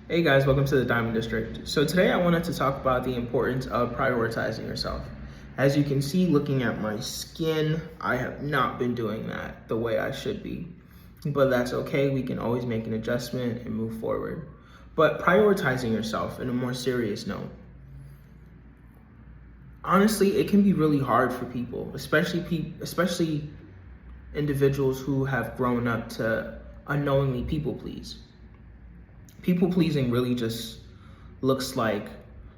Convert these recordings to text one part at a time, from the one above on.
Hey guys, welcome to the Diamond District. So today I wanted to talk about the importance of prioritizing yourself. As you can see, looking at my skin, I have not been doing that the way I should be. But that's okay, we can always make an adjustment and move forward. But prioritizing yourself in a more serious note. Honestly, it can be really hard for people, especially individuals who have grown up to unknowingly people please. People pleasing really just looks like,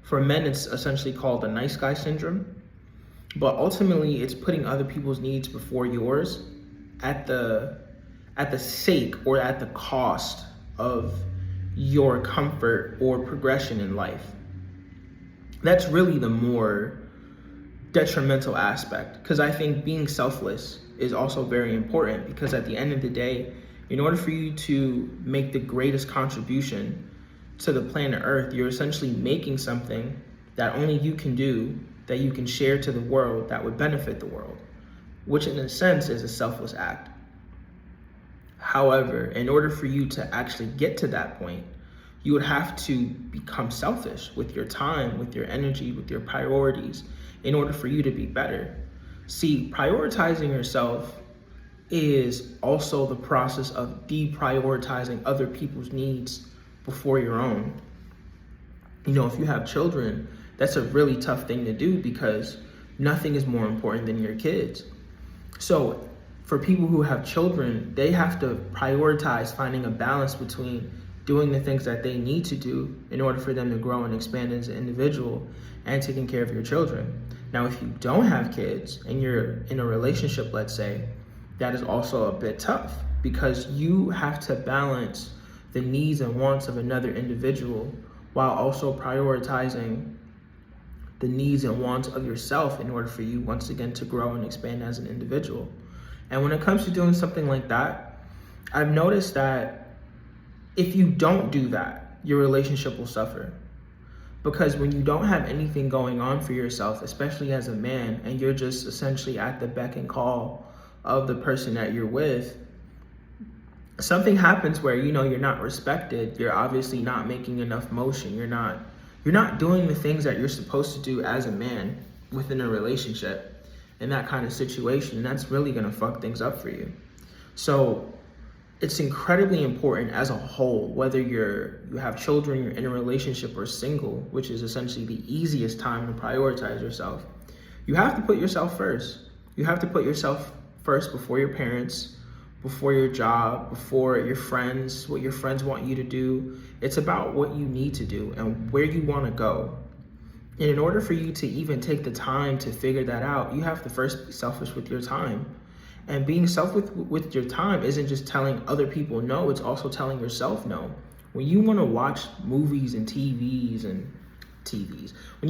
for men, it's essentially called the nice guy syndrome. But ultimately, it's putting other people's needs before yours at the sake or at the cost of your comfort or progression in life. That's really the more detrimental aspect, because I think being selfless is also very important, because at the end of the day, in order for you to make the greatest contribution to the planet Earth, you're essentially making something that only you can do, that you can share to the world, that would benefit the world, which in a sense is a selfless act. However, in order for you to actually get to that point, you would have to become selfish with your time, with your energy, with your priorities, in order for you to be better. See, prioritizing yourself is also the process of deprioritizing other people's needs before your own. You know, if you have children, that's a really tough thing to do, because nothing is more important than your kids. So for people who have children, they have to prioritize finding a balance between doing the things that they need to do in order for them to grow and expand as an individual, and taking care of your children. Now, if you don't have kids and you're in a relationship, let's say, that is also a bit tough, because you have to balance the needs and wants of another individual while also prioritizing the needs and wants of yourself in order for you, once again, to grow and expand as an individual. And when it comes to doing something like that, I've noticed that if you don't do that, your relationship will suffer. Because when you don't have anything going on for yourself, especially as a man, and you're just essentially at the beck and call of the person that you're with, something happens where, you know, you're not respected. You're obviously not making enough motion. You're not doing the things that you're supposed to do as a man within a relationship in that kind of situation. And that's really going to fuck things up for you. So it's incredibly important as a whole, whether you have children, you're in a relationship, or single, which is essentially the easiest time to prioritize yourself. You have to put yourself first. You have to put yourself first before your parents, before your job, before your friends, what your friends want you to do. It's about what you need to do and where you want to go. And in order for you to even take the time to figure that out, you have to first be selfish with your time. And being selfish with your time isn't just telling other people no, it's also telling yourself no. When you want to watch movies and when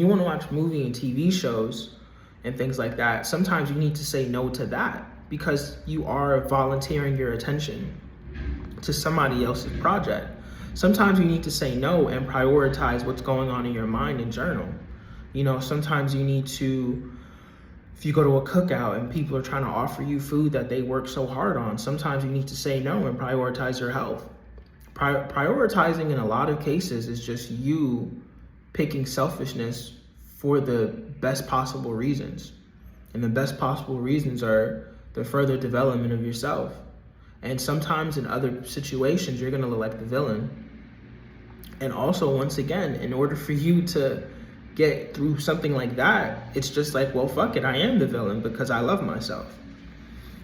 you want to watch movie and TV shows and things like that, sometimes you need to say no to that, because you are volunteering your attention to somebody else's project. Sometimes you need to say no and prioritize what's going on in your mind and journal. You know, sometimes you need to, if you go to a cookout and people are trying to offer you food that they work so hard on, sometimes you need to say no and prioritize your health. Prioritizing in a lot of cases is just you picking selfishness for the best possible reasons. And the best possible reasons are the further development of yourself. And sometimes in other situations, you're gonna look like the villain. And also, once again, in order for you to get through something like that, it's just like, well, fuck it, I am the villain because I love myself.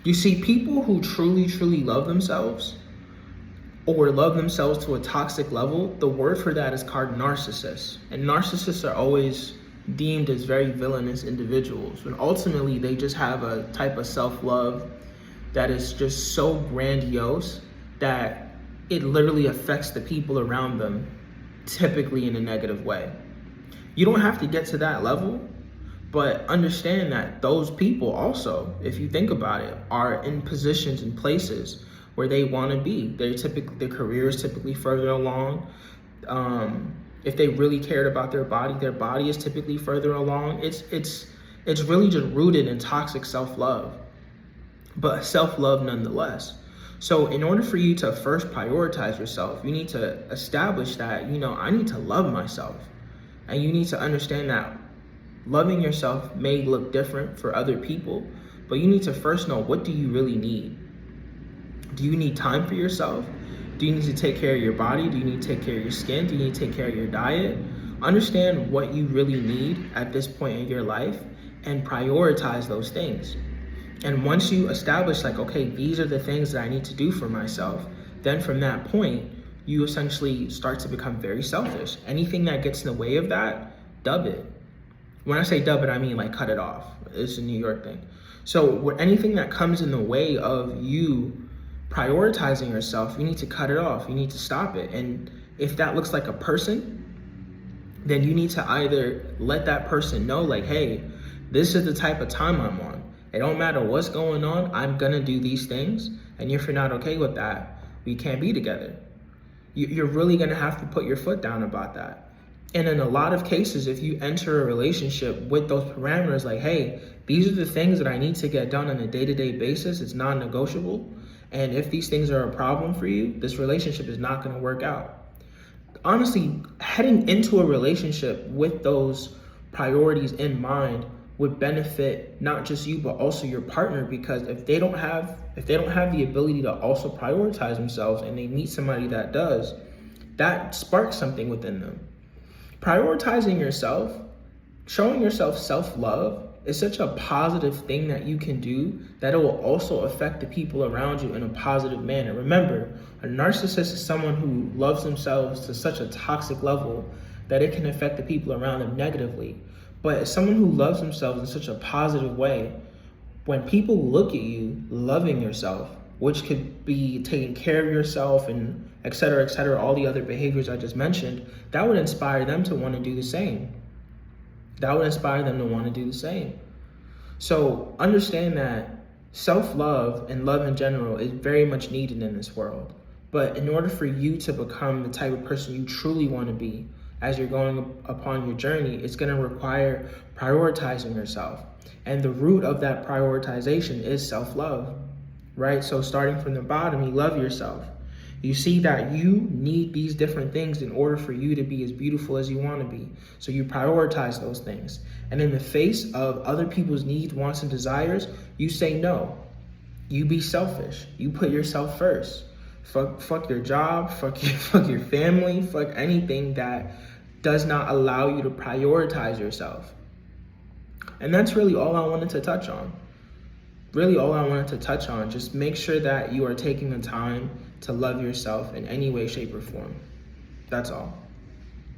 You see, people who truly, truly love themselves, or love themselves to a toxic level, the word for that is called narcissists. And narcissists are always deemed as very villainous individuals, when ultimately they just have a type of self-love that is just so grandiose that it literally affects the people around them, typically in a negative way. You don't have to get to that level, but understand that those people also, if you think about it, are in positions and places where they want to be. Their career is typically further along. If they really cared about their body is typically further along. It's really just rooted in toxic self-love, but self-love nonetheless. So in order for you to first prioritize yourself, you need to establish that, I need to love myself. And you need to understand that loving yourself may look different for other people, but you need to first know, what do you really need? Do you need time for yourself? Do you need to take care of your body? Do you need to take care of your skin? Do you need to take care of your diet? Understand what you really need at this point in your life and prioritize those things. And once you establish, like, okay, these are the things that I need to do for myself, then from that point, you essentially start to become very selfish. Anything that gets in the way of that, dub it. When I say dub it, I mean like cut it off. It's a New York thing. So anything that comes in the way of you prioritizing yourself, you need to cut it off. You need to stop it. And if that looks like a person, then you need to either let that person know, like, hey, this is the type of time I'm on. It don't matter what's going on, I'm gonna do these things. And if you're not okay with that, we can't be together. You're really gonna have to put your foot down about that. And in a lot of cases, if you enter a relationship with those parameters, like, hey, these are the things that I need to get done on a day-to-day basis, it's non-negotiable. And if these things are a problem for you, this relationship is not gonna work out. Honestly, heading into a relationship with those priorities in mind would benefit not just you, but also your partner, because if they don't have the ability to also prioritize themselves and they meet somebody that does, that sparks something within them. Prioritizing yourself, showing yourself self-love is such a positive thing that you can do that it will also affect the people around you in a positive manner. Remember, a narcissist is someone who loves themselves to such a toxic level that it can affect the people around them negatively. But as someone who loves themselves in such a positive way, when people look at you loving yourself, which could be taking care of yourself and et cetera, all the other behaviors I just mentioned, that would inspire them to want to do the same. That would inspire them to want to do the same. So understand that self-love and love in general is very much needed in this world. But in order for you to become the type of person you truly want to be as you're going upon your journey, it's going to require prioritizing yourself. And the root of that prioritization is self-love, right? So starting from the bottom, you love yourself. You see that you need these different things in order for you to be as beautiful as you want to be. So you prioritize those things. And in the face of other people's needs, wants, and desires, you say no. You be selfish. You put yourself first. Fuck your job, fuck your family, fuck anything that does not allow you to prioritize yourself. And that's really all I wanted to touch on. Just make sure that you are taking the time to love yourself in any way, shape, or form. That's all.